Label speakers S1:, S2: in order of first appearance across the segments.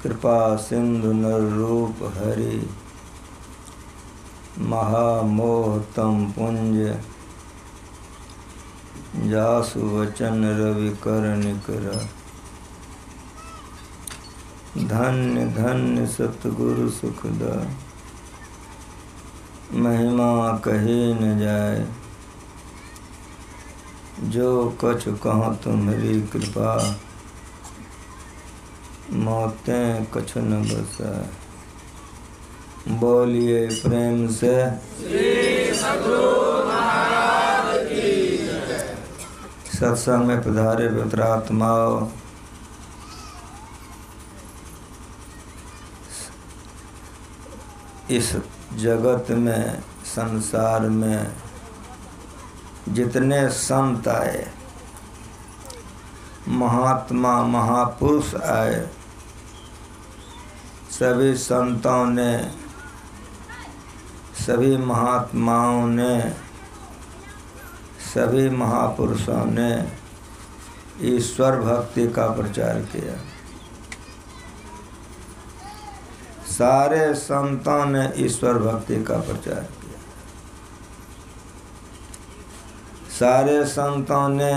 S1: कृपा सिंधु नर रूप हरि महामोह तम पुंज जासु वचन रवि कर निकर। धन्य धन्य सतगुरु सुखदा महिमा कही न जाए। जो कछु कहाँ तुम्हारी कृपा मौतें कछु न बसाए। बोलिए प्रेम से श्री सद्गुरु महाराज की जय। सत्संग में पधारे पवित्र आत्माओं, इस जगत में संसार में जितने संत आए, महात्मा महापुरुष आए, सभी संतों ने, सभी महात्माओं ने, सभी महापुरुषों ने ईश्वर भक्ति का प्रचार किया। सारे संतों ने ईश्वर भक्ति का प्रचार किया। सारे संतों ने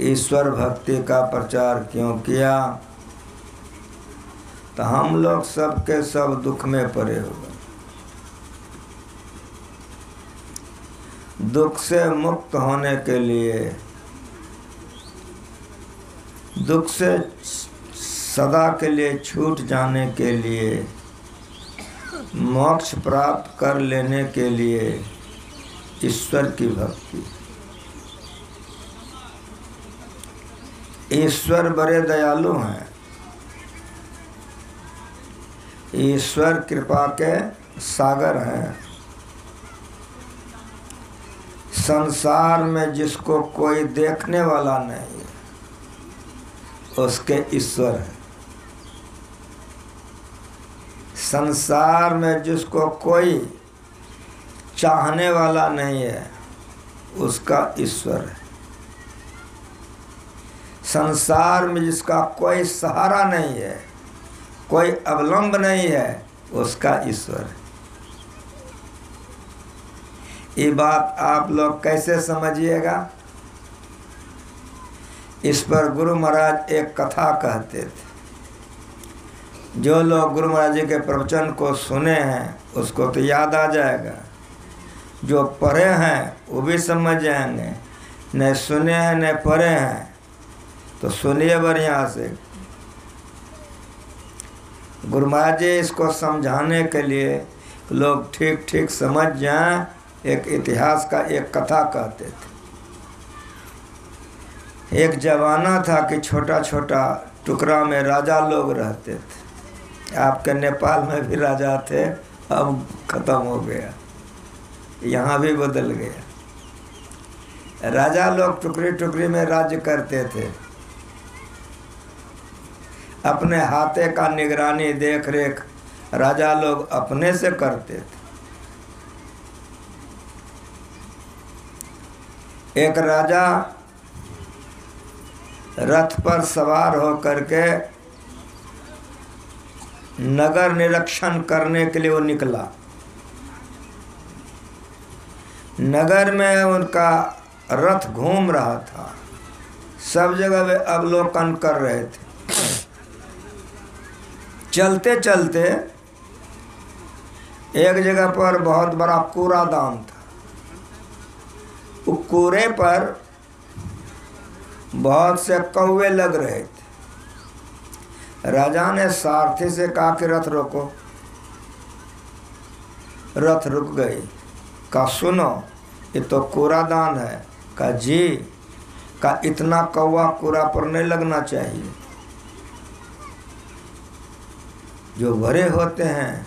S1: ईश्वर भक्ति का प्रचार क्यों किया? तो हम लोग सब के सब दुख में पड़े हुए, दुख से मुक्त होने के लिए, दुख से सदा के लिए छूट जाने के लिए, मोक्ष प्राप्त कर लेने के लिए ईश्वर की भक्ति। ईश्वर बड़े दयालु हैं। ईश्वर कृपा के सागर हैं। संसार में जिसको कोई देखने वाला नहीं है, उसके ईश्वर है। संसार में जिसको कोई चाहने वाला नहीं है, उसका ईश्वर है। संसार में जिसका कोई सहारा नहीं है, कोई अवलंब नहीं है, उसका ईश्वर है। ये बात आप लोग कैसे समझिएगा? इस पर गुरु महाराज एक कथा कहते थे। जो लोग गुरु महाराज जी के प्रवचन को सुने हैं उसको तो याद आ जाएगा, जो पढ़े हैं वो भी समझ जाएंगे, न सुने हैं न पढ़े हैं तो सुनिए बढ़िया से। गुरु महाराज जी इसको समझाने के लिए लोग ठीक ठीक समझ जाएं, एक इतिहास का एक कथा कहते थे। एक जमाना था कि छोटा छोटा टुकड़ा में राजा लोग रहते थे। आपके नेपाल में भी राजा थे, अब खत्म हो गया, यहाँ भी बदल गया। राजा लोग टुकड़ी टुकड़ी में राज्य करते थे। अपने हाथे का निगरानी देख रेख राजा लोग अपने से करते थे। एक राजा रथ पर सवार होकर के नगर निरीक्षण करने के लिए वो निकला। नगर में उनका रथ घूम रहा था, सब जगह वे अवलोकन कर रहे थे। चलते चलते एक जगह पर बहुत बड़ा कूड़ादान था। उस कूड़े पर बहुत से कौवे लग रहे थे। राजा ने सारथी से कहा कि रथ रोको। रथ रुक गई। कहा सुनो, ये तो कूड़ादान है। कहा जी। कहा इतना कौवा कूड़ा पर नहीं लगना चाहिए। जो बड़े होते हैं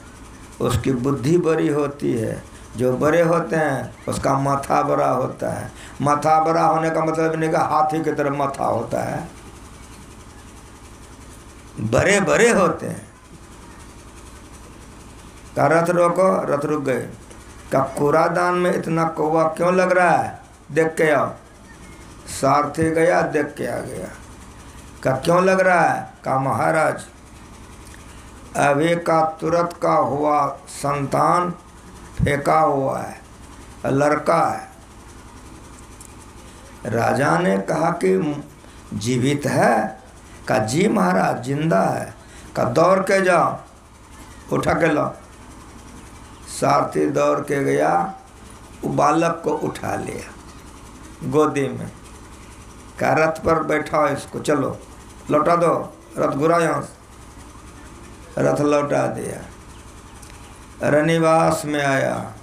S1: उसकी बुद्धि बड़ी होती है, जो बड़े होते हैं उसका माथा बड़ा होता है। माथा बड़ा होने का मतलब नहीं कि हाथी की तरह माथा होता है, बड़े बड़े होते हैं। का रथ रोको, रथ रुक गए। का कूड़ादान में इतना कौवा क्यों लग रहा है, देख के आओ। सारथी गया, देख के आ गया। का क्यों लग रहा है? का महाराज अभी का तुरंत का हुआ संतान फेंका हुआ है, लड़का है। राजा ने कहा कि जीवित है? का जी महाराज जिंदा है। का दौड़ के जाओ, उठा के लो। सारथी दौड़ के गया, वो बालक को उठा लिया गोदी में। का रथ पर बैठाओ इसको, चलो लौटा दो रथ, घुरा यहाँ से। रथ लौटा दिया, रनिवास में आया।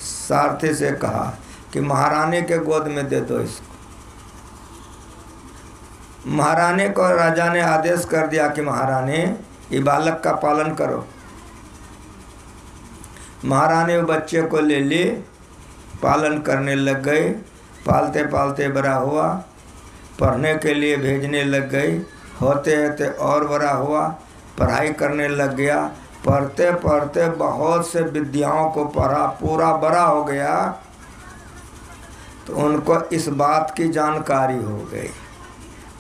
S1: सारथी से कहा कि महारानी के गोद में दे दो इसको। महारानी को राजा ने आदेश कर दिया कि महारानी ये बालक का पालन करो। महारानी वो बच्चे को ले ली, पालन करने लग गई। पालते पालते बड़ा हुआ, पढ़ने के लिए भेजने लग गई। होते होते और बड़ा हुआ, पढ़ाई करने लग गया। पढ़ते पढ़ते बहुत से विद्याओं को पढ़ा, पूरा बड़ा हो गया। तो उनको इस बात की जानकारी हो गई,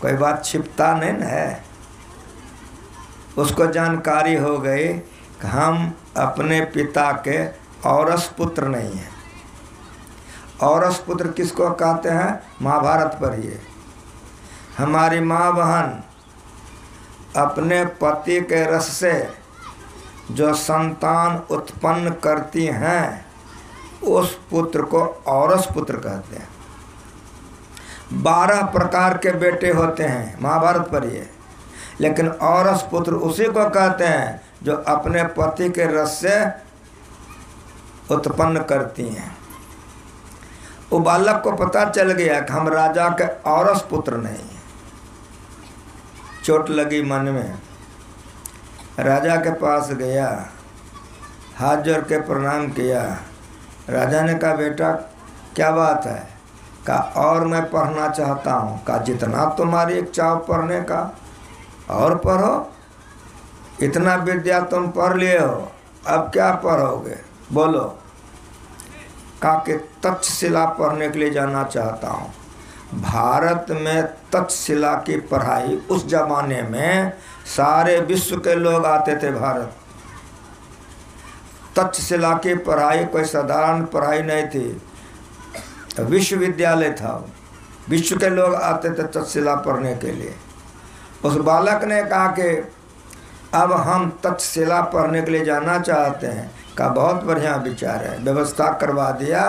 S1: कोई बात छिपता नहीं न है। उसको जानकारी हो गई कि हम अपने पिता के औरस पुत्र नहीं हैं। औरस पुत्र किसको कहते हैं? महाभारत पढ़िए। हमारी माँ बहन अपने पति के रस से जो संतान उत्पन्न करती हैं, उस पुत्र को औरस पुत्र कहते हैं। 12 प्रकार के बेटे होते हैं, महाभारत पढ़िए। लेकिन औरस पुत्र उसी को कहते हैं जो अपने पति के रस से उत्पन्न करती हैं। वो बालक को पता चल गया कि हम राजा के औरस पुत्र नहीं हैं। चोट लगी मन में, राजा के पास गया, हाथ जोड़ के प्रणाम किया। राजा ने कहा बेटा क्या बात है? कहा और मैं पढ़ना चाहता हूँ। कहा जितना तुम्हारी इच्छा हो पढ़ने का और पढ़ो, इतना विद्या तुम पढ़ लिए हो, अब क्या पढ़ोगे बोलो? कहा कि तक्षशिला पढ़ने के लिए जाना चाहता हूँ। भारत में तक्षशिला की पढ़ाई उस जमाने में सारे विश्व के लोग आते थे भारत। तक्षशिला की पढ़ाई कोई साधारण पढ़ाई नहीं थी, विश्वविद्यालय था। विश्व के लोग आते थे तक्षशिला पढ़ने के लिए। उस बालक ने कहा कि अब हम तक्षशिला पढ़ने के लिए जाना चाहते हैं। का बहुत बढ़िया विचार है। व्यवस्था करवा दिया,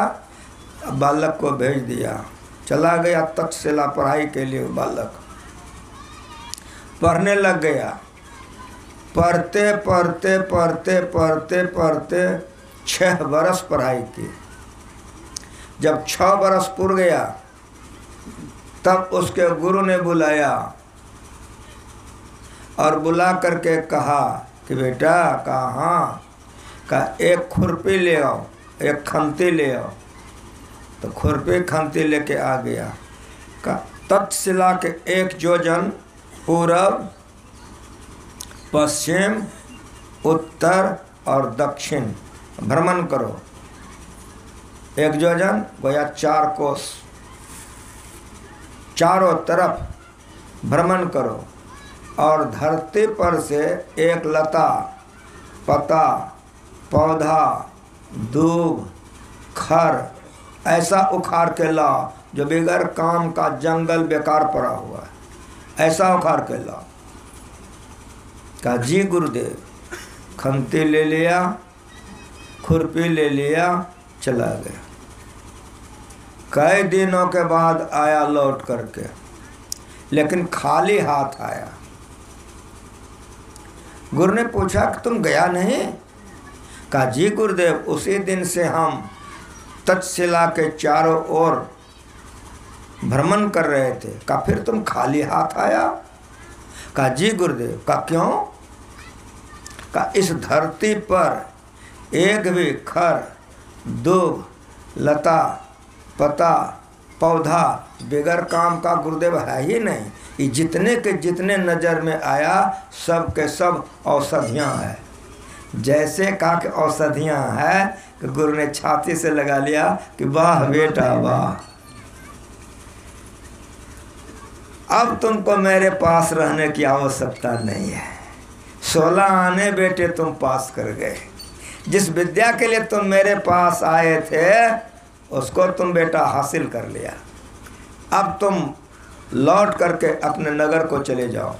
S1: बालक को भेज दिया। चला गया तक्षशिला पढ़ाई के लिए। बालक पढ़ने लग गया। पढ़ते पढ़ते पढ़ते पढ़ते पढ़ते 6 बरस पढ़ाई की। जब 6 बरस पूर गया, तब उसके गुरु ने बुलाया और बुला करके कहा कि बेटा, कहाँ? का एक खुरपी ले आओ, एक खंती ले आओ। तो खुरपी खंती लेके आ गया। का तक्षशिला के 1 योजन पूरब, पश्चिम, उत्तर और दक्षिण भ्रमण करो। 1 योजन गोया 4 कोस, चारों तरफ भ्रमण करो। और धरती पर से एक लता, पता, पौधा, दूब, खर ऐसा उखाड़ के लाओ जो बगैर काम का जंगल बेकार पड़ा हुआ है, ऐसा उखाड़ के लाओ। कहा जी गुरुदेव। खंती ले लिया, खुरपी ले लिया, चला गया। कई दिनों के बाद आया लौट करके, लेकिन खाली हाथ आया। गुरु ने पूछा कि तुम गया नहीं? कहा जी गुरुदेव, उसी दिन से हम तक्षशिला के चारों ओर भ्रमण कर रहे थे। कहा फिर तुम खाली हाथ आया? कहा जी गुरुदेव। कहा क्यों? कहा इस धरती पर एक भी खर, दूब, लता, पता, पौधा बगैर काम का गुरुदेव है ही नहीं। ये जितने के जितने नज़र में आया, सब के सब औषधियाँ हैं। जैसे कहा कि औषधियाँ हैं कि गुरु ने छाती से लगा लिया कि वाह बेटा वाह। अब तुमको मेरे पास रहने की आवश्यकता नहीं है। 16 आने बेटे तुम पास कर गए। जिस विद्या के लिए तुम मेरे पास आए थे उसको तुम बेटा हासिल कर लिया। अब तुम लौट करके अपने नगर को चले जाओ।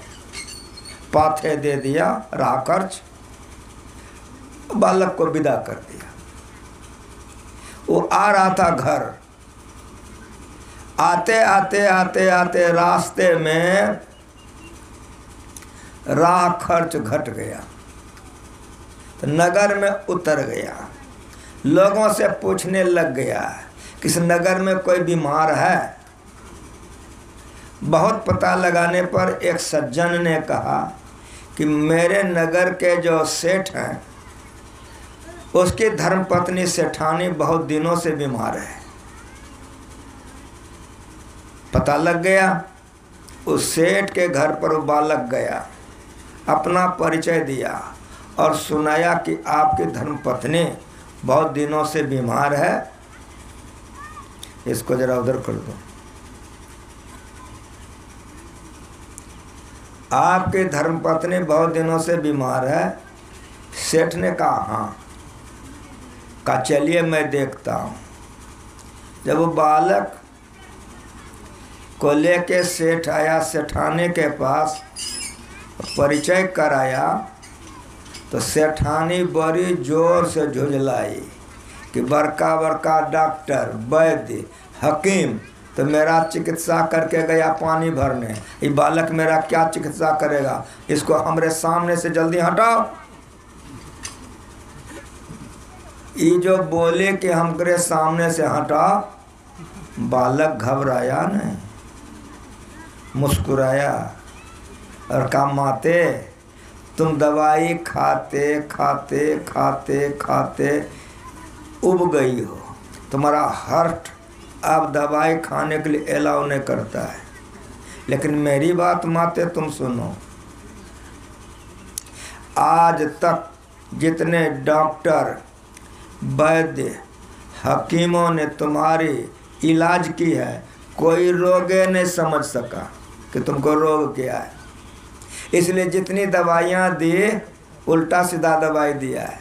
S1: पाथे दे दिया, राह खर्च, बालक को विदा कर दिया। वो आ रहा था घर। आते आते आते आते रास्ते में राह खर्च घट गया तो नगर में उतर गया। लोगों से पूछने लग गया किस नगर में कोई बीमार है। बहुत पता लगाने पर एक सज्जन ने कहा कि मेरे नगर के जो सेठ हैं उसकी धर्मपत्नी सेठानी बहुत दिनों से बीमार है। पता लग गया। उस सेठ के घर पर वो बालक गया, अपना परिचय दिया और सुनाया कि आपकी धर्मपत्नी बहुत दिनों से बीमार है। इसको जरा उधर कर दो। आपकी धर्मपत्नी बहुत दिनों से बीमार है। सेठ ने कहा हाँ। कहा चलिए मैं देखता हूँ। जब वो बालक को लेके सेठ आया, सेठानी के पास परिचय कराया तो सेठानी बड़ी जोर से झुंझलाई कि बड़का बड़का डॉक्टर, वैद्य, हकीम तो मेरा चिकित्सा करके गया पानी भरने, ये बालक मेरा क्या चिकित्सा करेगा। इसको हमरे सामने से जल्दी हटाओ। ये जो बोले कि हमरे सामने से हटाओ, बालक घबराया नहीं, मुस्कुराया और कहा माते तुम दवाई खाते खाते खाते खाते उब गई हो। तुम्हारा हार्ट अब दवाई खाने के लिए अलाउ नहीं करता है। लेकिन मेरी बात माते तुम सुनो। आज तक जितने डॉक्टर, वैद्य, हकीमों ने तुम्हारी इलाज की है, कोई रोग नहीं समझ सका कि तुमको रोग क्या है। इसलिए जितनी दवाइयाँ दी उल्टा सीधा दवाई दिया है।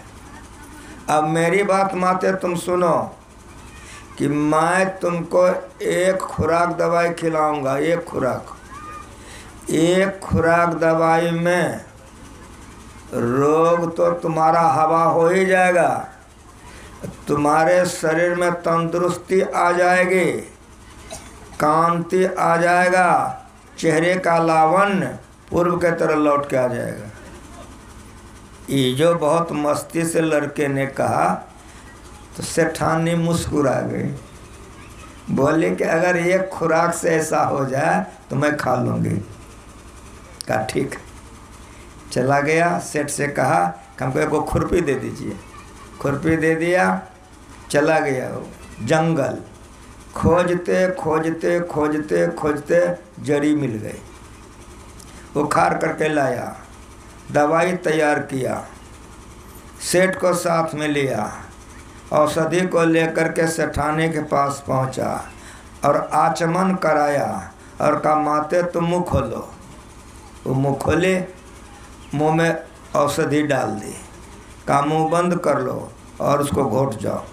S1: अब मेरी बात माते तुम सुनो कि मैं तुमको एक खुराक दवाई खिलाऊंगा। एक खुराक दवाई में रोग तो तुम्हारा हवा हो ही जाएगा, तुम्हारे शरीर में तंदुरुस्ती आ जाएगी, कांति आ जाएगा, चेहरे का लावण्य पूर्व के तरह लौट के आ जाएगा। ये जो बहुत मस्ती से लड़के ने कहा तो सेठानी मुस्कुरा गई, बोले कि अगर एक खुराक से ऐसा हो जाए तो मैं खा लूँगी। कहा ठीक है। चला गया, सेठ से कहा कि हमको एक खुरपी दे दीजिए। खुरपी दे दिया। चला गया वो जंगल, खोजते खोजते खोजते खोजते जड़ी मिल गई। उखाड़ करके लाया, दवाई तैयार किया, सेठ को साथ में लिया, औषधि को लेकर के सेठानी के पास पहुंचा और आचमन कराया और कहा माते तुम मुँह खोलो। वो मुँह खोले, मुँह में औषधि डाल दी। कहा मुँह बंद कर लो और उसको घोट जाओ।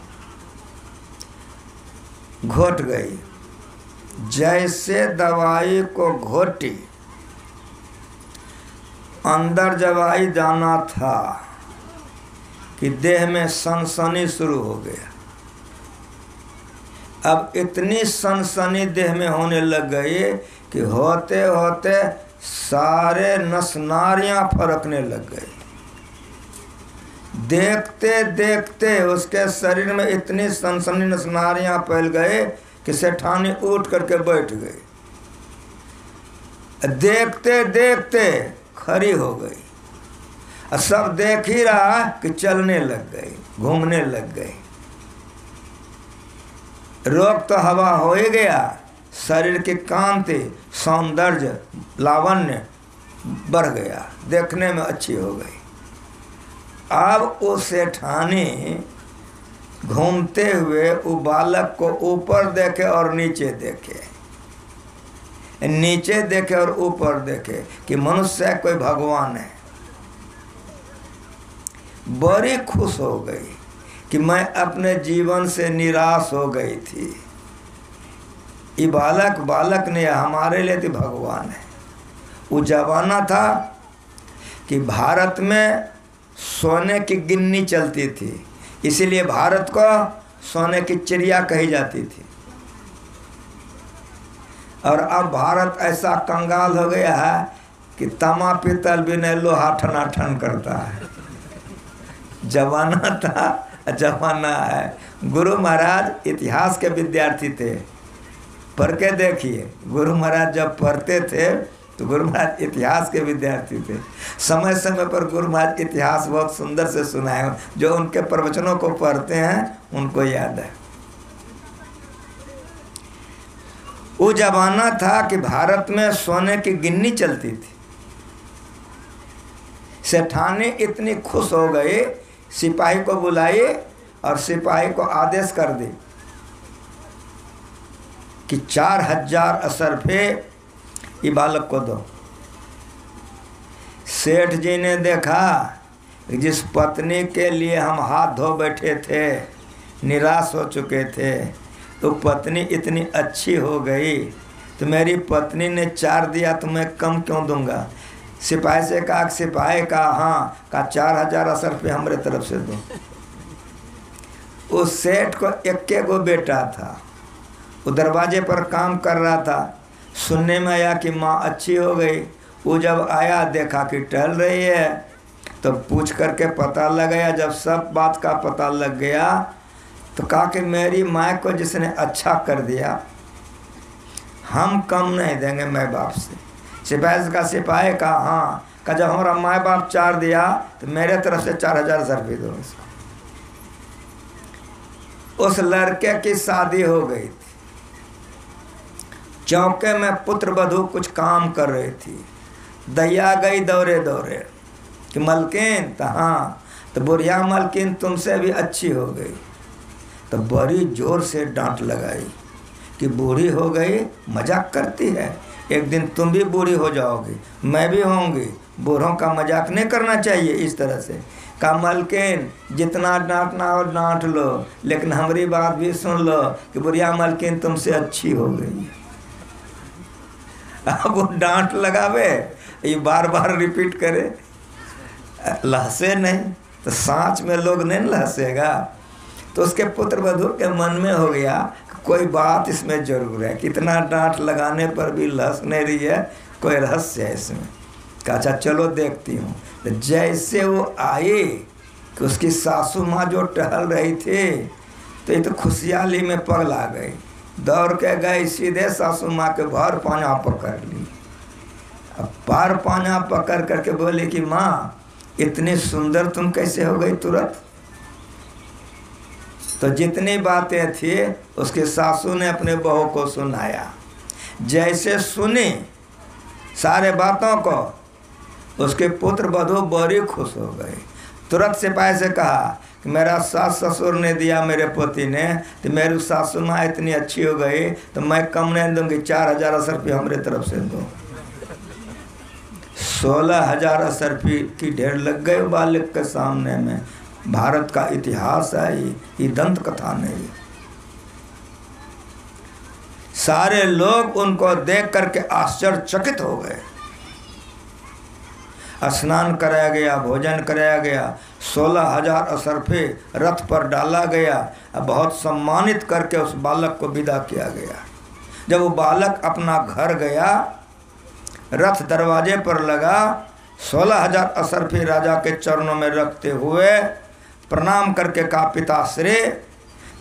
S1: घोट गई। जैसे दवाई को घोटी, अंदर दवाई जाना था कि देह में सनसनी शुरू हो गया। अब इतनी सनसनी देह में होने लग गई कि होते होते सारे नसनारियां फरकने लग गई। देखते देखते उसके शरीर में इतनी सनसनी नसनारियां फैल गए कि सेठानी उठ करके बैठ गई। देखते देखते खड़ी हो गई। सब देख ही रहा कि चलने लग गई, घूमने लग गई। रोग तो हवा हो ही गया, शरीर की कांति, सौंदर्य, लावण्य बढ़ गया, देखने में अच्छी हो गई। अब वो सेठानी घूमते हुए वो बालक को ऊपर देखे और नीचे देखे। नीचे देखे और ऊपर देखे कि मनुष्य कोई भगवान है। बड़ी खुश हो गई कि मैं अपने जीवन से निराश हो गई थी। ये बालक ने हमारे लिए तो भगवान है। वो जमाना था कि भारत में सोने की गिन्नी चलती थी, इसीलिए भारत को सोने की चिड़िया कही जाती थी। और अब भारत ऐसा कंगाल हो गया है कि तमा पीतल भी नहीं, लोहा ठनाठन करता है। जमाना था, जमाना है। गुरु महाराज इतिहास के विद्यार्थी थे, पढ़ के देखिए। गुरु महाराज जब पढ़ते थे तो गुरु महाराज इतिहास के विद्यार्थी थे। समय समय पर गुरु महाराज इतिहास बहुत सुंदर से सुनाए। जो उनके प्रवचनों को पढ़ते हैं उनको याद है। वो जमाना था कि भारत में सोने की गिन्नी चलती थी। सेठानी इतनी खुश हो गई, सिपाही को बुलाई और सिपाही को आदेश कर दी कि 4000 असरफे ये बालक को दो। सेठ जी ने देखा जिस पत्नी के लिए हम हाथ धो बैठे थे, निराश हो चुके थे, तो पत्नी इतनी अच्छी हो गई, तो मेरी पत्नी ने 4 दिया तो मैं कम क्यों दूंगा। सिपाही से कहा, सिपाही का हाँ का 4000 असरफे हमारे तरफ से दो। उस सेठ को एक गो बेटा था, वो दरवाजे पर काम कर रहा था। सुनने में आया कि माँ अच्छी हो गई। वो जब आया देखा कि टहल रही है, तो पूछ करके पता लगाया। जब सब बात का पता लग गया तो कहा कि मेरी माँ को जिसने अच्छा कर दिया, हम कम नहीं देंगे माँ बाप से। सिपाही का हाँ का जब हमारा माँ बाप 4 दिया तो मेरे तरफ से 4000 रुपये दो। उस लड़के की शादी हो गई थी। चौके में पुत्र वधू कुछ काम कर रही थी। दैया गई दौरे दौरे कि मलकिन, तो हाँ, तो बुढ़िया मलकिन तुमसे भी अच्छी हो गई। तो बड़ी जोर से डांट लगाई कि बूढ़ी हो गई, मजाक करती है, एक दिन तुम भी बूढ़ी हो जाओगी, मैं भी होंगी। बूढ़ों का मजाक नहीं करना चाहिए इस तरह से। का मलकिन जितना डांटना हो डांट लो, लेकिन हमारी बात भी सुन लो कि बुढ़िया मलकिन तुमसे अच्छी हो गई। अब वो डांट लगावे, ये बार बार रिपीट करे, लहसे नहीं तो सांच में लोग नहीं लहसेगा। तो उसके पुत्र वधू के मन में हो गया कोई बात इसमें जरूर है, कितना डांट लगाने पर भी लहस नहीं रही है, कोई रहस्य है इसमें। कहा अच्छा चलो देखती हूँ। तो जैसे वो आए कि उसकी सासू माँ जो टहल रही थी, तो ये तो खुशहाली में पगला गई। दौड़ के गई, सीधे सासू माँ के भर पाँजा पकड़ ली। अब पार पाँजा पकड़ करके बोली कि माँ इतनी सुंदर तुम कैसे हो गई तुरंत। तो जितनी बातें थी उसके सासू ने अपने बहू को सुनाया। जैसे सुनी सारे बातों को, उसके पुत्र वधू बड़ी खुश हो गए। तुरंत सिपाही से कहा कि मेरा सास ससुर ने दिया मेरे पति ने, तो मेरी सासू माँ इतनी अच्छी हो गई तो मैं कम नहीं दूंगी, 4000 असरफी हमारे तरफ से दो। 16000 असरफी की ढेर लग गए बालक के सामने में। भारत का इतिहास है ये दंत कथा नहीं। सारे लोग उनको देख करके आश्चर्यचकित हो गए। स्नान कराया गया, भोजन कराया गया, 16000 असरफे रथ पर डाला गया, बहुत सम्मानित करके उस बालक को विदा किया गया। जब वो बालक अपना घर गया, रथ दरवाजे पर लगा, 16000 असरफे राजा के चरणों में रखते हुए प्रणाम करके कहा, पिताश्री,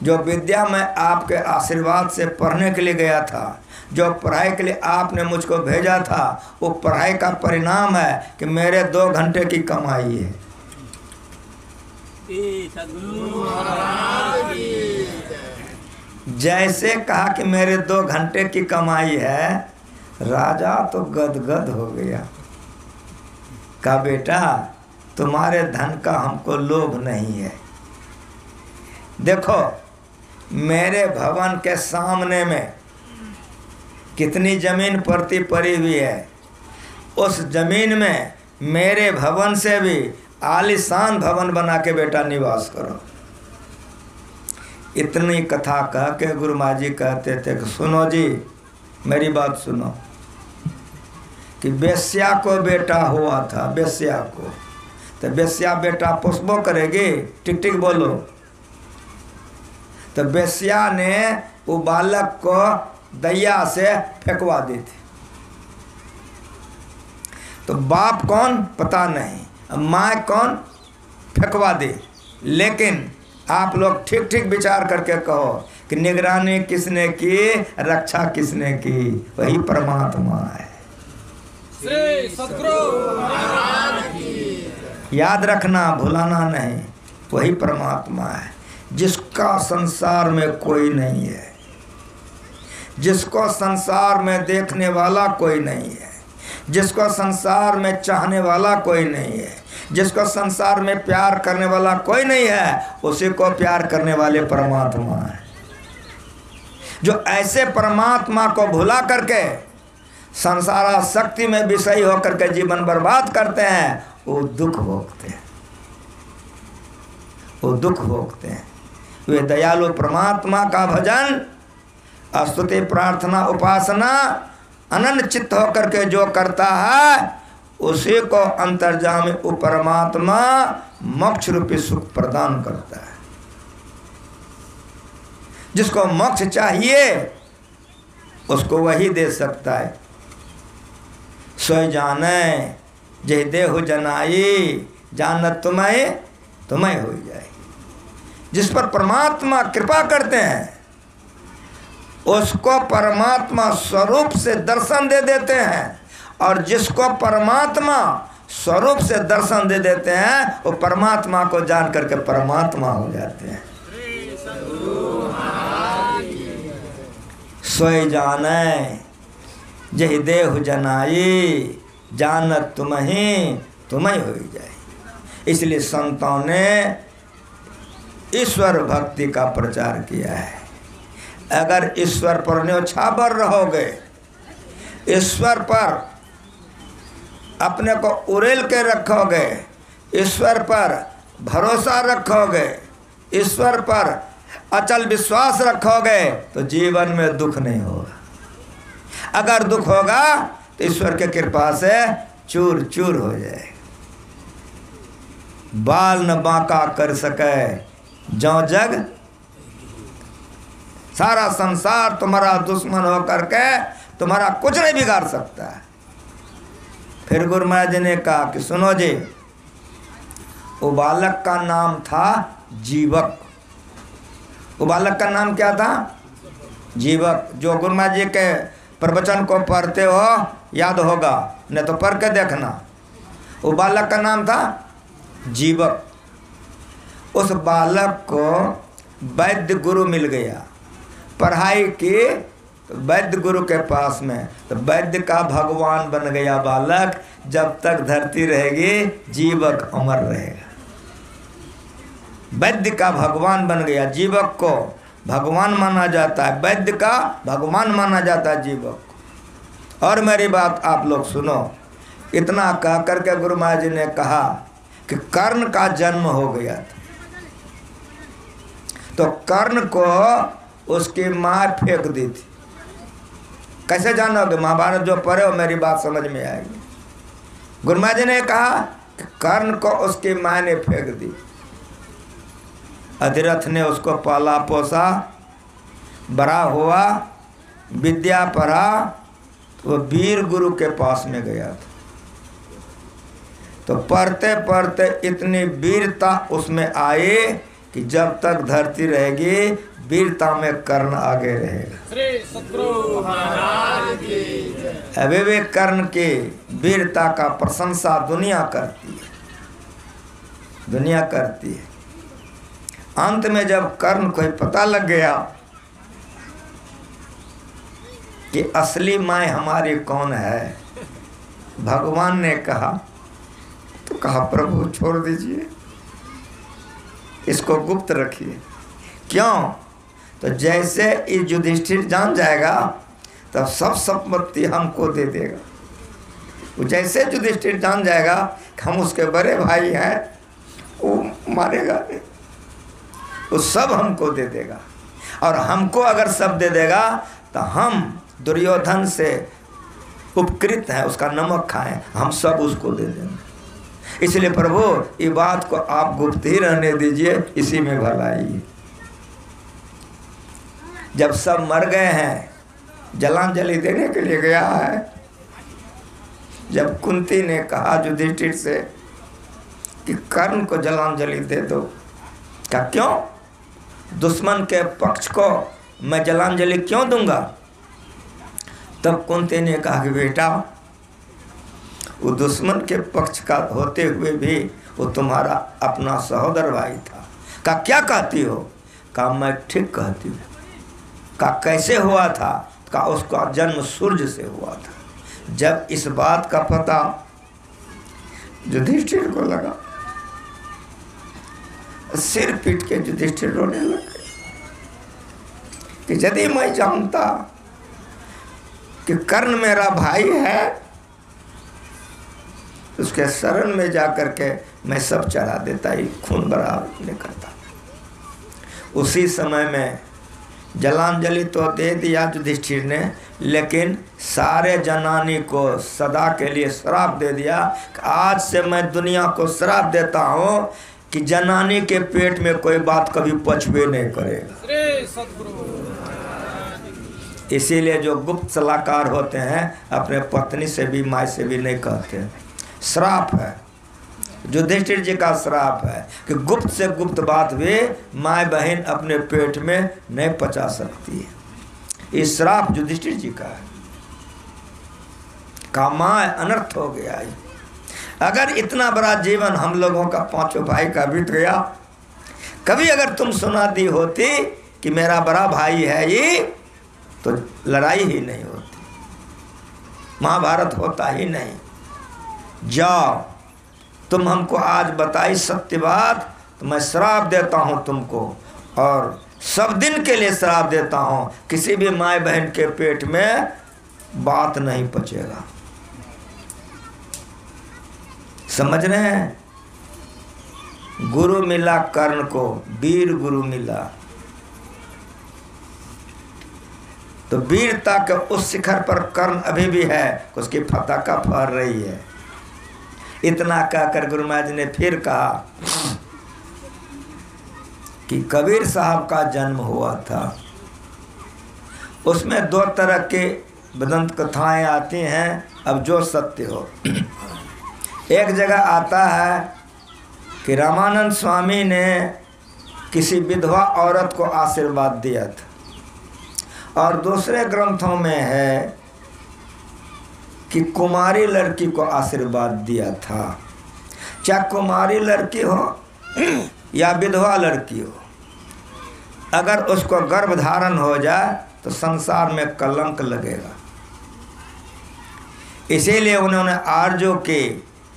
S1: जो विद्या मैं आपके आशीर्वाद से पढ़ने के लिए गया था, जो पढ़ाई के लिए आपने मुझको भेजा था, वो पढ़ाई का परिणाम है कि मेरे 2 घंटे की कमाई है। जैसे कहा कि मेरे 2 घंटे की कमाई है, राजा तो गदगद हो गया। कहा बेटा तुम्हारे धन का हमको लोभ नहीं है। देखो मेरे भवन के सामने में कितनी जमीन परती पड़ी हुई है, उस जमीन में मेरे भवन से भी आलीशान भवन बना के बेटा निवास करो। इतनी कथा कह के गुरु महाराज जी कहते थे कि सुनो जी, मेरी बात सुनो, कि बेस्या को बेटा हुआ था, बेस्या को, तो बेस्या बेटा पुष्पो करेगी, टिक टिक बोलो। तो बेस्या ने वो बालक को दैया से फेंकवा दी थी। तो बाप कौन पता नहीं, माँ कौन, फेंकवा दी। लेकिन आप लोग ठीक ठीक विचार करके कहो कि निगरानी किसने की, रक्षा किसने की? वही परमात्मा है।
S2: श्री सद्गुरु महाराज की
S1: याद रखना, भुलाना नहीं, वही परमात्मा है जिसका संसार में कोई नहीं है, जिसको संसार में देखने वाला कोई नहीं है, जिसको संसार में चाहने वाला कोई नहीं है, जिसको संसार में प्यार करने वाला कोई नहीं है, उसी को प्यार करने वाले परमात्मा है। जो ऐसे परमात्मा को भुला करके संसार शक्ति में विषयी होकर के जीवन बर्बाद करते हैं, वो दुख भोगते हैं, वो दुख भोगते हैं। वे दयालु परमात्मा का भजन, स्तुति, प्रार्थना, उपासना अनन्य चित्त होकर के जो करता है, उसी को अंतर्जामी वो परमात्मा मोक्ष रूपी सुख प्रदान करता है। जिसको मोक्ष चाहिए उसको वही दे सकता है। सोई जाने जय देहु जनाई, जानत तुम्हें तुम्हें हो जाए। जिस पर परमात्मा कृपा करते हैं उसको परमात्मा स्वरूप से दर्शन दे देते हैं, और जिसको परमात्मा स्वरूप से दर्शन दे देते हैं वो परमात्मा को जान करके परमात्मा हो जाते हैं। सोई जाने जहि देहु जनाई, जानत तुम्हें हो जाए। इसलिए संतों ने ईश्वर भक्ति का प्रचार किया है। अगर ईश्वर पर न्योछावर रहोगे, ईश्वर पर अपने को उड़ेल के रखोगे, ईश्वर पर भरोसा रखोगे, ईश्वर पर अचल विश्वास रखोगे, तो जीवन में दुख नहीं होगा। अगर दुख होगा तो ईश्वर के कृपा से चूर चूर हो जाए। बाल न बांका कर सके जो जग, सारा संसार तुम्हारा दुश्मन हो करके तुम्हारा कुछ नहीं बिगाड़ सकता है। फिर गुरु महाराज जी ने कहा कि सुनो जी, वो बालक का नाम था जीवक। वो बालक का नाम क्या था? जीवक। जो गुरु महाराज जी के प्रवचन को पढ़ते हो याद होगा, नहीं तो पढ़ के देखना। वो बालक का नाम था जीवक। उस बालक को वैद्य गुरु मिल गया, पढ़ाई की तो वैद्य गुरु के पास में, तो वैद्य का भगवान बन गया बालक। जब तक धरती रहेगी जीवक अमर रहेगा। वैद्य का भगवान बन गया, जीवक को भगवान माना जाता है, वैद्य का भगवान माना जाता है जीवक को। और मेरी बात आप लोग सुनो, इतना कह करके गुरु महाराज जी ने कहा कि कर्ण का जन्म हो गया था, तो कर्ण को उसकी माँ फेंक दी थी। कैसे जानोगे? महाभारत जो पढ़े हो मेरी बात समझ में आएगी। गुरु महाराज जी ने कहा कि कर्ण को उसकी माँ ने फेंक दी। अधिरथ ने उसको पाला पोसा, बड़ा हुआ, विद्या पढ़ा, तो वीर गुरु के पास में गया था। तो पढ़ते पढ़ते इतनी वीरता उसमें आई कि जब तक धरती रहेगी वीरता में कर्ण आगे रहेगा।
S2: श्री सद्गुरु महाराज की
S1: अभी भी कर्ण की वीरता का प्रशंसा दुनिया करती है, दुनिया करती है। अंत में जब कर्ण को पता लग गया कि असली माँ हमारी कौन है, भगवान ने कहा, तो कहा प्रभु छोड़ दीजिए, इसको गुप्त रखिए। क्यों? तो जैसे युधिष्ठिर जान जाएगा तब सब संपत्ति हमको दे देगा। वो जैसे युधिष्ठिर जान जाएगा कि हम उसके बड़े भाई हैं, वो मारेगा नहीं, वो सब हमको दे देगा। और हमको अगर सब दे देगा तो हम दुर्योधन से उपकृत हैं, उसका नमक खाएं, हम सब उसको दे देंगे। इसलिए प्रभु ये बात को आप गुप्त ही रहने दीजिए, इसी में भलाई है। जब सब मर गए हैं, जलांजलि देने के लिए गया है। जब कुंती ने कहा युधिष्ठिर से कि कर्ण को जलांजलि दे दो, क्या क्यों? दुश्मन के पक्ष को मैं जलांजलि क्यों दूंगा? तब कुंती ने कहा कि बेटा, वो दुश्मन के पक्ष का होते हुए भी वो तुम्हारा अपना सहोदर भाई था। कहा क्या कहती हो? कहा मैं ठीक कहती हूँ। कहा कैसे हुआ था? कहा उसका जन्म सूर्य से हुआ था। जब इस बात का पता युधिष्ठिर को लगा, सिर पीट के युधिष्ठिर रोने लगे कि यदि मैं जानता कि कर्ण मेरा भाई है, उसके शरण में जाकर के मैं सब चढ़ा देता, ही खून बराबर नहीं करता। उसी समय में जलांजलि तो दे दिया युधिष्ठिर ने, लेकिन सारे जनानी को सदा के लिए श्राप दे दिया कि आज से मैं दुनिया को श्राप देता हूँ कि जनानी के पेट में कोई बात कभी पचबे नहीं करेगा। इसीलिए जो गुप्त सलाहकार होते हैं अपने पत्नी से भी माँ से भी नहीं कहते। श्राप है, युधिष्ठिर जी का श्राप है कि गुप्त से गुप्त बात भी माँ बहन अपने पेट में नहीं पचा सकती है। ये श्राप युधिष्ठिर जी का है। कामाय अनर्थ हो गया है। अगर इतना बड़ा जीवन हम लोगों का पांचों भाई का बीत गया, कभी अगर तुम सुना दी होती कि मेरा बड़ा भाई है ये, तो लड़ाई ही नहीं होती, महाभारत होता ही नहीं। जाओ, तुम हमको आज बताई सत्य बात, तो मैं श्राप देता हूँ तुमको, और सब दिन के लिए श्राप देता हूँ, किसी भी माँ बहन के पेट में बात नहीं पचेगा। समझ रहे हैं? गुरु मिला कर्ण को, वीर गुरु मिला, तो वीरता के उस शिखर पर कर्ण अभी भी है, उसकी पताका फहर रही है। इतना कहकर गुरु महाराज जी ने फिर कहा कि कबीर साहब का जन्म हुआ था। उसमें दो तरह के वदंत कथाएं आती हैं, अब जो सत्य हो। एक जगह आता है कि रामानंद स्वामी ने किसी विधवा औरत को आशीर्वाद दिया था, और दूसरे ग्रंथों में है कि कुमारी लड़की को आशीर्वाद दिया था। चाहे कुमारी लड़की हो या विधवा लड़की हो, अगर उसको गर्भधारण हो जाए तो संसार में कलंक लगेगा। इसीलिए उन्होंने आरजू की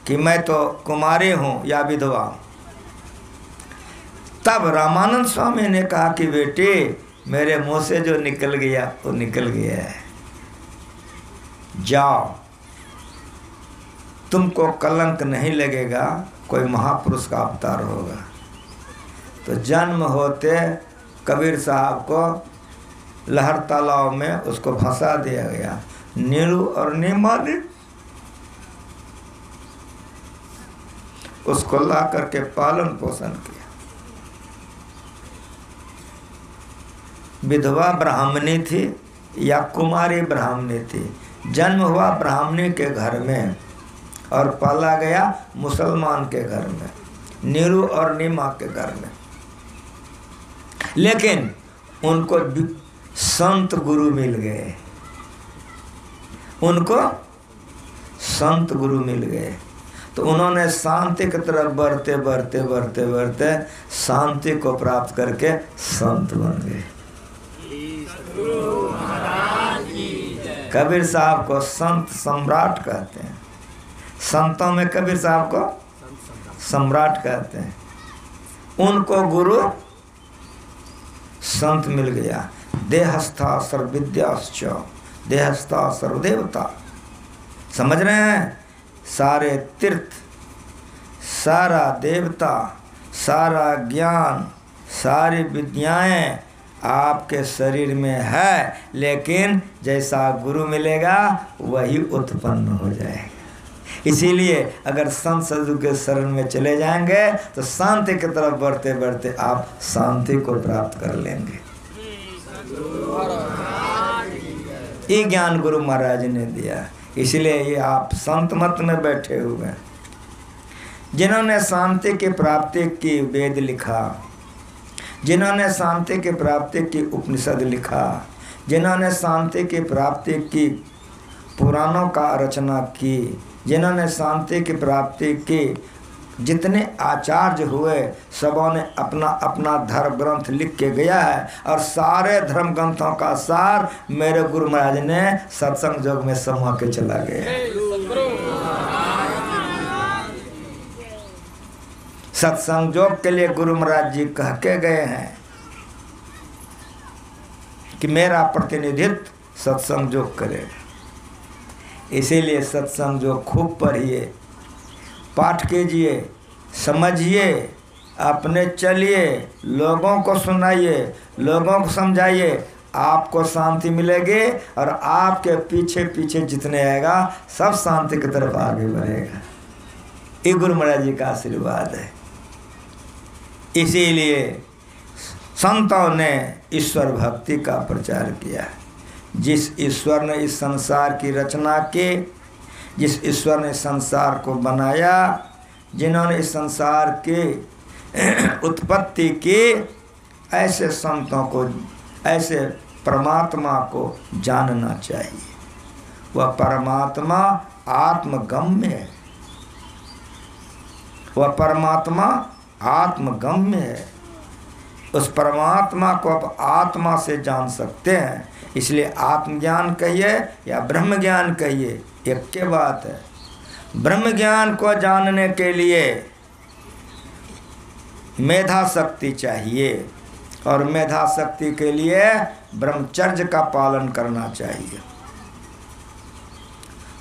S1: कि मैं तो कुमारी हूँ या विधवा। तब रामानंद स्वामी ने कहा कि बेटी, मेरे मुंह से जो निकल गया वो निकल गया है, जाओ, तुमको कलंक नहीं लगेगा, कोई महापुरुष का अवतार होगा। तो जन्म होते कबीर साहब को लहर तालाब में उसको फंसा दिया गया। नीलू और नीमा ने उसको ला करके पालन पोषण किया। विधवा ब्राह्मणी थी या कुमारी ब्राह्मणी थी, जन्म हुआ ब्राह्मणी के घर में और पाला गया मुसलमान के घर में, नीरू और नीमा के घर में। लेकिन उनको संत गुरु मिल गए, उनको संत गुरु मिल गए, तो उन्होंने शांति की तरफ बढ़ते बढ़ते बढ़ते बढ़ते शांति को प्राप्त करके संत बन गए। कबीर साहब को संत सम्राट कहते हैं। संतों में कबीर साहब को सम्राट कहते हैं। उनको गुरु संत मिल गया। देहस्था सर्वविद्याश्च देहस्था सर्वदेवता। समझ रहे हैं? सारे तीर्थ, सारा देवता, सारा ज्ञान, सारी विद्याएं आपके शरीर में है, लेकिन जैसा गुरु मिलेगा वही उत्पन्न हो जाएगा। इसीलिए अगर संत साधु के शरण में चले जाएंगे तो शांति की तरफ बढ़ते बढ़ते आप शांति को प्राप्त कर लेंगे। ये ज्ञान गुरु महाराज ने दिया, इसलिए ये आप संत मत में बैठे हुए हैं। जिन्होंने शांति की प्राप्ति की वेद लिखा, जिन्होंने शांति की प्राप्ति की उपनिषद लिखा, जिन्होंने शांति की प्राप्ति की पुराणों का रचना की, जिन्होंने शांति की प्राप्ति की, जितने आचार्य हुए सबों ने अपना अपना धर्म ग्रंथ लिख के गया है। और सारे धर्म ग्रंथों का सार मेरे गुरु महाराज ने सत्संग योग में समूह के चला गया। सत्संग योग के लिए गुरु महाराज जी कह के गए हैं कि मेरा प्रतिनिधित्व सत्संग योग करेगा। इसीलिए सत्संग योग खूब पढ़िए, पाठ कीजिए, समझिए, अपने चलिए, लोगों को सुनाइए, लोगों को समझाइए, आपको शांति मिलेगी और आपके पीछे पीछे जितने आएगा सब शांति की तरफ आगे बढ़ेगा। ये गुरु महाराज जी का आशीर्वाद है। इसीलिए संतों ने ईश्वर भक्ति का प्रचार किया। जिस ईश्वर ने इस संसार की रचना की, जिस ईश्वर ने संसार को बनाया, जिन्होंने इस संसार की उत्पत्ति की, ऐसे संतों को, ऐसे परमात्मा को जानना चाहिए। वह परमात्मा आत्मगम्य है, वह परमात्मा आत्मगम्य है। उस परमात्मा को आप आत्मा से जान सकते हैं। इसलिए आत्मज्ञान कहिए या ब्रह्म ज्ञान कहिए, एक के बात है। ब्रह्म ज्ञान को जानने के लिए मेधा शक्ति चाहिए और मेधा शक्ति के लिए ब्रह्मचर्य का पालन करना चाहिए।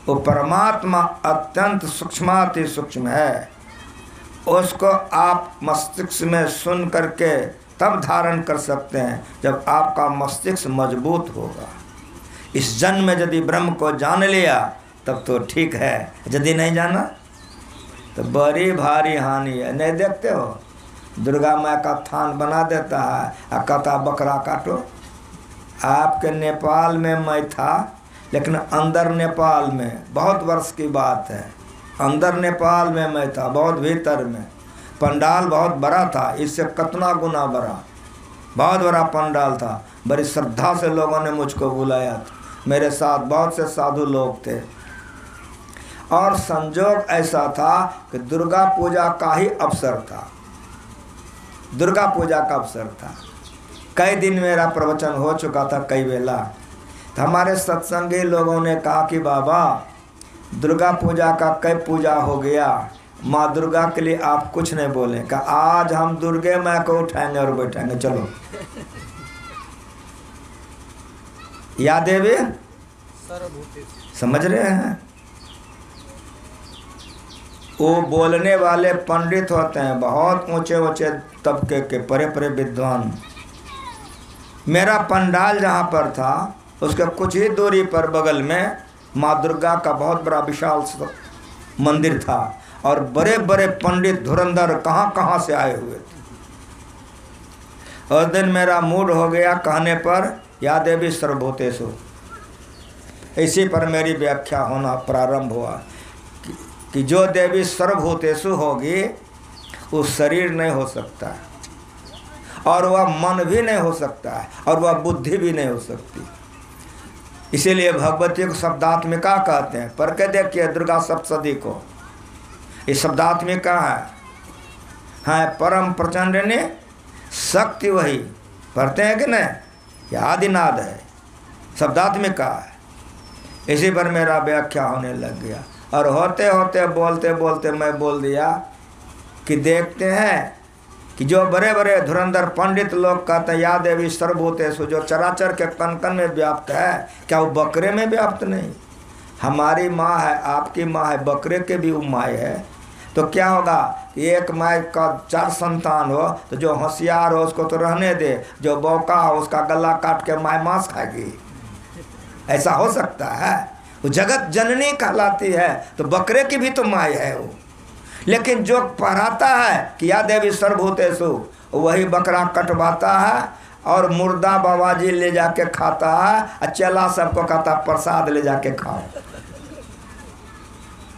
S1: वो परमात्मा अत्यंत सूक्ष्माति सूक्ष्म है, उसको आप मस्तिष्क में सुन करके तब धारण कर सकते हैं जब आपका मस्तिष्क मजबूत होगा। इस जन्म में यदि ब्रह्म को जान लिया तब तो ठीक है, यदि नहीं जाना तो बड़ी भारी हानि है। नहीं देखते हो, दुर्गा माँ का थान बना देता है और कहता बकरा काटो। आपके नेपाल में मैं था, लेकिन अंदर नेपाल में, बहुत वर्ष की बात है, अंदर नेपाल में मैं था, बहुत भीतर में। पंडाल बहुत बड़ा था, इससे कितना गुना बड़ा, बहुत बड़ा पंडाल था। बड़ी श्रद्धा से लोगों ने मुझको बुलाया था, मेरे साथ बहुत से साधु लोग थे। और संजोग ऐसा था कि दुर्गा पूजा का ही अवसर था, दुर्गा पूजा का अवसर था। कई दिन मेरा प्रवचन हो चुका था, कई वेला। तो हमारे सत्संगी लोगों ने कहा कि बाबा दुर्गा पूजा का कई पूजा हो गया, माँ दुर्गा के लिए आप कुछ नहीं बोले। कहा आज हम दुर्गे माँ को उठाएंगे और बैठाएंगे, चलो। या देवी, समझ रहे हैं? वो बोलने वाले पंडित होते हैं, बहुत ऊंचे ऊंचे तबके के, परे परे विद्वान। मेरा पंडाल जहाँ पर था उसके कुछ ही दूरी पर बगल में माँ दुर्गा का बहुत बड़ा विशाल मंदिर था और बड़े बड़े पंडित धुरंधर कहाँ कहाँ से आए हुए थे। उस दिन मेरा मूड हो गया कहने पर या देवी सर्वभूतेषु, इसी पर मेरी व्याख्या होना प्रारंभ हुआ कि जो देवी सर्वभूतेषु होगी वो शरीर नहीं हो सकता है, और वह मन भी नहीं हो सकता है, और वह बुद्धि भी नहीं हो सकती। इसीलिए भगवती को शब्दात्मिका कहते हैं। पढ़ के देखिए दुर्गा सप्तशती को, ये शब्दात्मिका है परम प्रचंड ने शक्ति, वही पढ़ते हैं कि नहीं? ये आदिनाद है, शब्दात्मिका है। इसी पर मेरा व्याख्या होने लग गया, और होते होते बोलते बोलते मैं बोल दिया कि देखते हैं कि जो बड़े बड़े धुरंधर पंडित लोग कहते हैं या देवी सर्वभूतेषु, जो चराचर के कण कण में व्याप्त है, क्या वो बकरे में व्याप्त नहीं? हमारी माँ है, आपकी माँ है, बकरे के भी वो माँ है। तो क्या होगा कि एक माँ का 4 संतान हो तो जो होशियार हो उसको तो रहने दे, जो बौका हो उसका गला काट के माँ मांस खाएगी। ऐसा हो सकता है? वो जगत जननी कहलाती है तो बकरे की भी तो माँ है वो। लेकिन जो पढ़ाता है कि या देवी सर्वभूतेषु, वही बकरा कटवाता है और मुर्दा बाबाजी ले जाके खाता है और चेला सबको कहता प्रसाद ले जाके खाओ।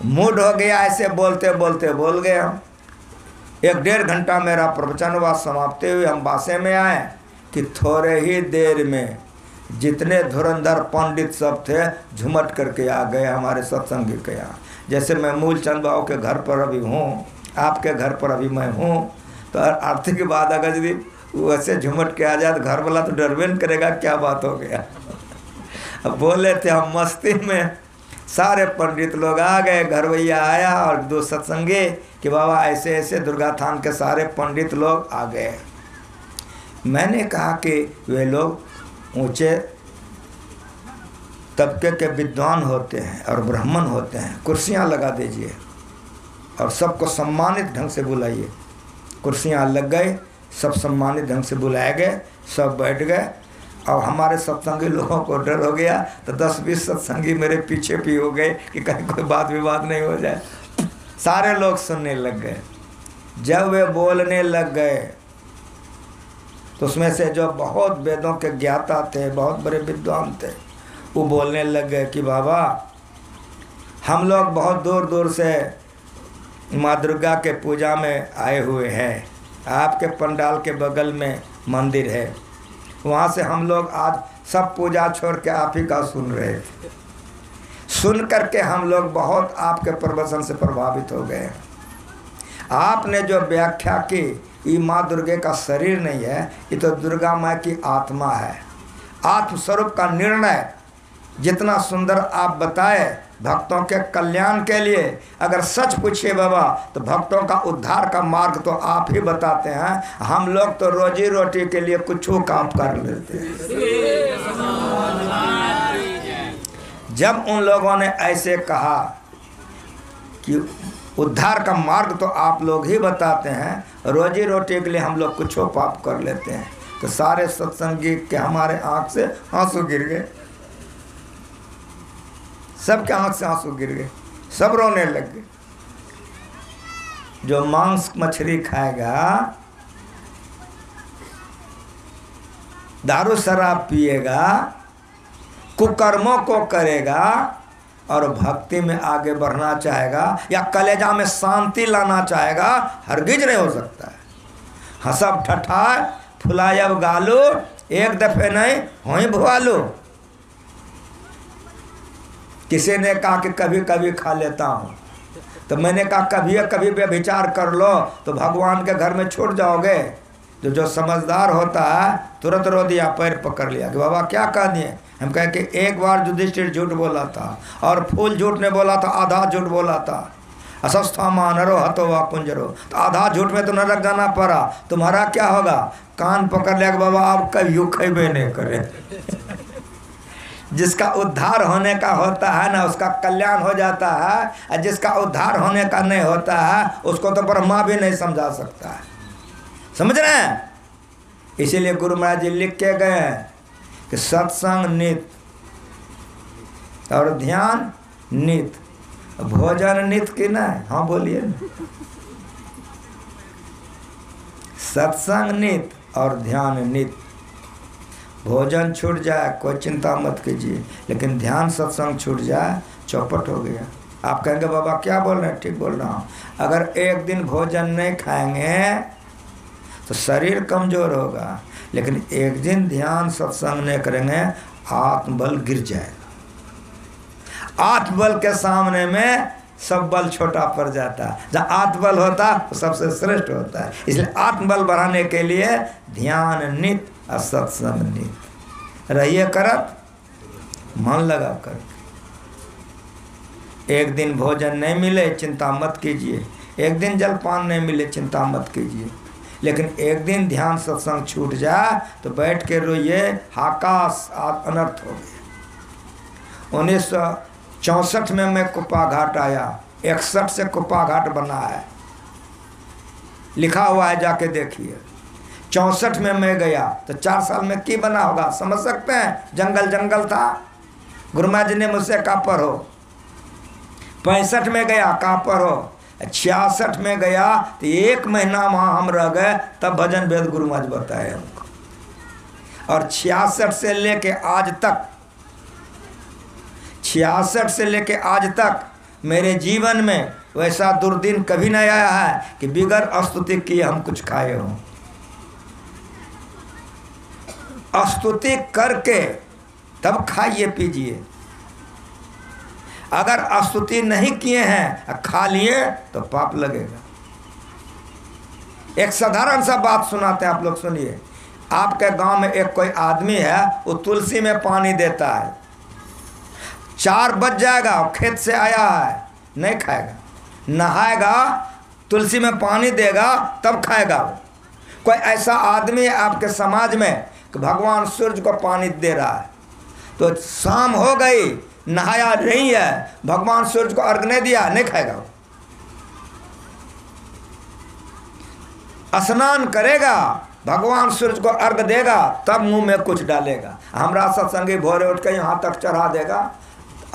S1: मूड हो गया, ऐसे बोलते बोलते बोल गए हम। 1-1.5 घंटा मेरा प्रवचन हुआ, समाप्ति हुई, हम बासे में आए कि थोड़े ही देर में जितने धुरंधर पंडित सब थे झुमट करके आ गए हमारे सत्संगी के यहाँ। जैसे मैं मूलचंद बाबू के घर पर अभी हूँ, आपके घर पर अभी मैं हूँ, तो आरती के बाद अगर यदि वैसे झुमट के आ जाए तो घर वाला तो डरबेन करेगा क्या बात हो गया। अब बोले थे हम मस्ती में, सारे पंडित लोग आ गए, घरवैया आया और 2 सत्संगी कि बाबा ऐसे ऐसे दुर्गा थान के सारे पंडित लोग आ गए। मैंने कहा कि वे लोग ऊंचे तबके के विद्वान होते हैं और ब्राह्मण होते हैं, कुर्सियां लगा दीजिए और सबको सम्मानित ढंग से बुलाइए। कुर्सियां लग गई, सब सम्मानित ढंग से बुलाए गए, सब बैठ गए। और हमारे सत्संगी लोगों को डर हो गया तो 10-20 सत्संगी मेरे पीछे भी हो गए कि कहीं कोई बात विवाद नहीं हो जाए। सारे लोग सुनने लग गए। जब वे बोलने लग गए तो उसमें से जो बहुत वेदों के ज्ञाता थे, बहुत बड़े विद्वान थे, वो बोलने लग गए कि बाबा हम लोग बहुत दूर दूर से माँ दुर्गा के पूजा में आए हुए हैं, आपके पंडाल के बगल में मंदिर है, वहाँ से हम लोग आज सब पूजा छोड़ के आप ही का सुन रहे थे। सुन करके हम लोग बहुत आपके प्रवचन से प्रभावित हो गए। आपने जो व्याख्या की, ये माँ दुर्गा का शरीर नहीं है, ये तो दुर्गा माँ की आत्मा है। आत्मस्वरूप का निर्णय जितना सुंदर आप बताए भक्तों के कल्याण के लिए, अगर सच पूछिए बाबा तो भक्तों का उद्धार का मार्ग तो आप ही बताते हैं। हम लोग तो रोजी रोटी के लिए कुछ काम कर लेते हैं। जब उन लोगों ने ऐसे कहा कि उद्धार का मार्ग तो आप लोग ही बताते हैं, रोजी रोटी के लिए हम लोग कुछ पाप कर लेते हैं, तो सारे सत्संगी के हमारे आंख से आंसू गिर गए। सबके आंख से आंसू गिर गए, सब रोने लग गए। जो मांस मछली खाएगा, दारू शराब पिएगा, कुकर्मों को करेगा और भक्ति में आगे बढ़ना चाहेगा या कलेजा में शांति लाना चाहेगा, हरगिज नहीं हो सकता है। हंसब ठठा फुलायब गालू, एक दफे नहीं होई भुआलू। किसी ने कहा कि कभी कभी खा लेता हूँ, तो मैंने कहा कभी कभी व्यभिचार कर लो तो भगवान के घर में छूट जाओगे। जो समझदार होता है तुरंत रो दिया, पैर पकड़ लिया कि बाबा क्या कह दिए। हम कहे कि एक बार युधिष्ठिर झूठ बोला था और फूल झूठ ने बोला था, आधा झूठ बोला था। असस्थामा नरो हतो वा कुंजरो, तो आधा झूठ में तो नरक जाना पड़ा। तुम्हारा क्या होगा? कान पकड़ लिया कि बाबा आप कभी खेबे नहीं करे। जिसका उद्धार होने का होता है ना, उसका कल्याण हो जाता है, और जिसका उद्धार होने का नहीं होता है उसको तो ब्रह्मा भी नहीं समझा सकता है। समझ रहे हैं? इसीलिए गुरु महाराज जी लिख के गए हैं कि सत्संग नित और ध्यान नित, भोजन नित की ना। हाँ बोलिए ना। सत्संग नित और ध्यान नित। भोजन छूट जाए कोई चिंता मत कीजिए, लेकिन ध्यान सत्संग छूट जाए चौपट हो गया। आप कहेंगे बाबा क्या बोल रहे हैं? ठीक बोल रहा हूँ। अगर एक दिन भोजन नहीं खाएंगे तो शरीर कमज़ोर होगा, लेकिन एक दिन ध्यान सत्संग नहीं करेंगे आत्मबल गिर जाएगा। आत्मबल के सामने में सब बल छोटा पड़ जाता है। जहाँ आत्मबल होता है सबसे श्रेष्ठ होता है। इसलिए आत्मबल बढ़ाने के लिए ध्यान नित और सत्संग नित रहिए करत, मन लगा कर। एक दिन भोजन नहीं मिले चिंता मत कीजिए, एक दिन जलपान नहीं मिले चिंता मत कीजिए, लेकिन एक दिन ध्यान सत्संग छूट जाए तो बैठ के रोइए, हाकाश अनर्थ हो गया। 1964 में मैं कुप्पा घाट आया, 61 से कुप्पा घाट बना है, लिखा हुआ है, जाके देखिए। 64 में मैं गया तो 4 साल में की बना होगा, समझ सकते हैं। जंगल जंगल था। गुरु महाराज जी ने मुझसे कहा पढ़ो। 65 में गया, कहा पढ़ो। 66 में गया तो 1 महीना वहाँ हम रह गए, तब भजन वेद गुरु महाराज बताए हमको। और 66 से लेके आज तक, 66 से लेके आज तक मेरे जीवन में वैसा दुर्दिन कभी नहीं आया है कि बिगर स्तुति किए हम कुछ खाए हों। स्तुति करके तब खाइए पीजिए। अगर स्तुति नहीं किए हैं, खा लिए तो पाप लगेगा। एक साधारण सा बात सुनाते हैं, आप लोग सुनिए। आपके गांव में एक कोई आदमी है, वो तुलसी में पानी देता है। 4 बज जाएगा, खेत से आया है, नहीं खाएगा, नहाएगा, तुलसी में पानी देगा, तब खाएगा। कोई ऐसा आदमी है आपके समाज में कि भगवान सूर्य को पानी दे रहा है, तो शाम हो गई, नहाया नहीं है, भगवान सूर्य को अर्घ नहीं दिया, नहीं खाएगा। स्नान करेगा, भगवान सूर्य को अर्घ देगा, तब मुंह में कुछ डालेगा। हमारा सत्संगी भोरे उठ के यहाँ तक चढ़ा देगा।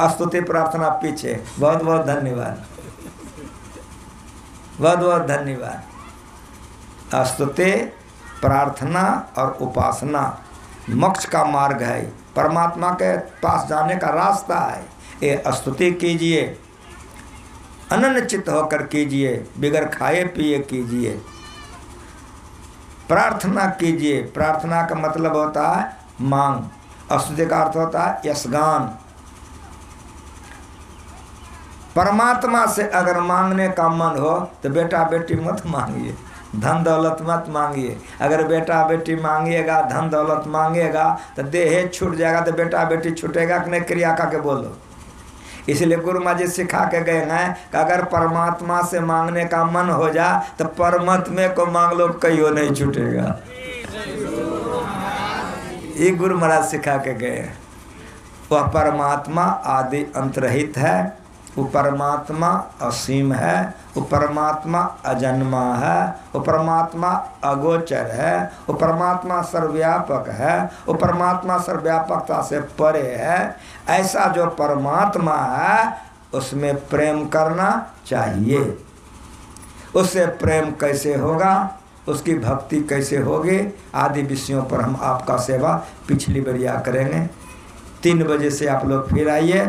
S1: स्तुति प्रार्थना पीछे। बहुत बहुत धन्यवाद, बहुत बहुत धन्यवाद। स्तुति प्रार्थना और उपासना मोक्ष का मार्ग है, परमात्मा के पास जाने का रास्ता है। ये स्तुति कीजिए, अनन्य चित्त होकर कीजिए, बिगर खाए पिए कीजिए। प्रार्थना कीजिए। प्रार्थना का मतलब होता है मांग। स्तुति का अर्थ होता है यशगान। परमात्मा से अगर मांगने का मन हो तो बेटा बेटी मत मांगिए, धन दौलत मत मांगिए। अगर बेटा बेटी मांगिएगा, धन दौलत मांगेगा तो देह छूट जाएगा, तो बेटा बेटी छूटेगा कि नहीं, क्रिया का के बोलो। इसलिए गुरु महाराज जी सिखा के गए हैं कि अगर परमात्मा से मांगने का मन हो जाए तो परमात्मा को मांग लो, कहियो नहीं छूटेगा। ये गुरु महाराज सिखा के गए। वह परमात्मा आदि अंतरहित है, वो परमात्मा असीम है, वो परमात्मा अजन्मा है, वो परमात्मा अगोचर है, वो परमात्मा सर्वव्यापक है, वो परमात्मा सर्वव्यापकता से परे है। ऐसा जो परमात्मा है उसमें प्रेम करना चाहिए। उससे प्रेम कैसे होगा, उसकी भक्ति कैसे होगी, आदि विषयों पर हम आपका सेवा पिछली बढ़िया करेंगे। 3 बजे से आप लोग फिर आइए,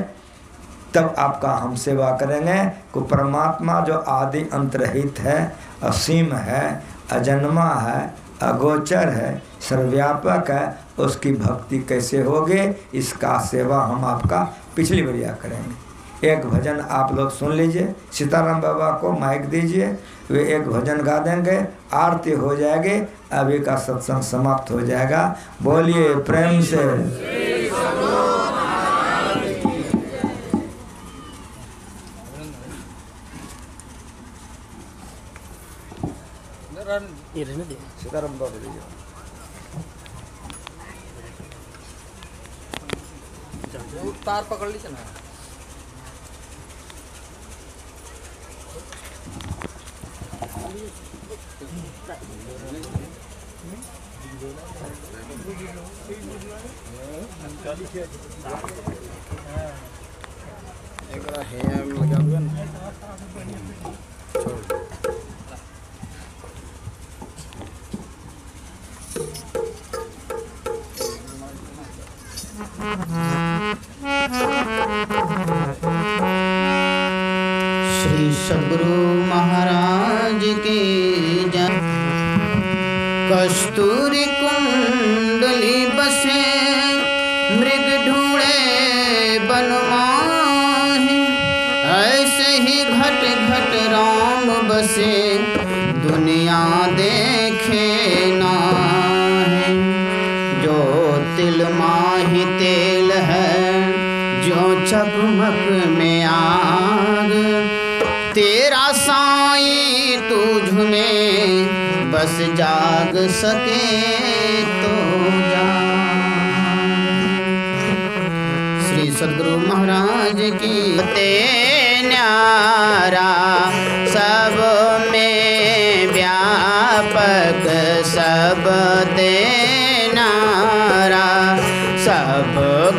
S1: तब आपका हम सेवा करेंगे। को परमात्मा जो आदि अंतरहित है, असीम है, अजन्मा है, अगोचर है, सर्वव्यापक है, उसकी भक्ति कैसे होगी, इसका सेवा हम आपका पिछली बढ़िया करेंगे। एक भजन आप लोग सुन लीजिए। सीताराम बाबा को माइक दीजिए, वे एक भजन गा देंगे, आरती हो जाएगी, अभी का सत्संग समाप्त हो जाएगा। बोलिए प्रेम से। सीताराम बाबा दीजिए।
S2: तार पकड़ ली ना। एक है लगा हुआ ना।
S3: श्री सद्गुरु महाराज की जय। कस्तूरी कुंडली बसे मृग ढूंढे बनमाही, ऐसे ही घट घट राम बसे दुनिया देखे नाही। जो तिल माही तेल है, जो चकमक में आग, तेरा साईं तुझ में बस जाग सके तो श्री सद्गुरु महाराज की ते न्यारा सब में व्यापक सब दे नारा सब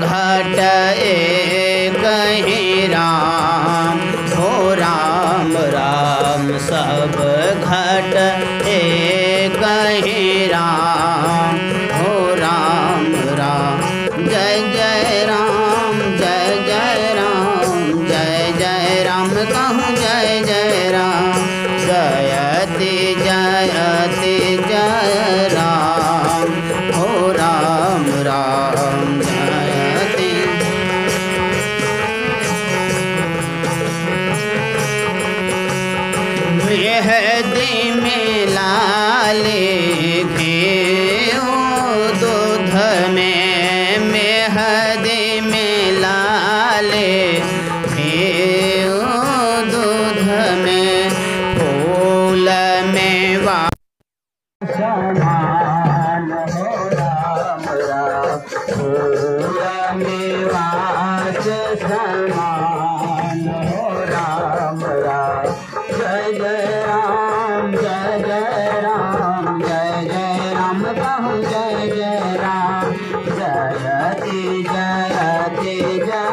S3: घट एक ही राम हो राम राम सब घट एक ही राम हो राम राम जय जय राम जय जय राम जय जय राम कहूँ जय जय राम जयति जयति जय राम हो राम राम जयति मेहदी में लाले घेओ दूध में मेहदी में लाले घेओ दूध में फूल में वा समान हो राम राम फूल में वास समान हो राम राम जय जय राम जय जय राम जय जय राम कहूँ जय जय राम जयति जयति जय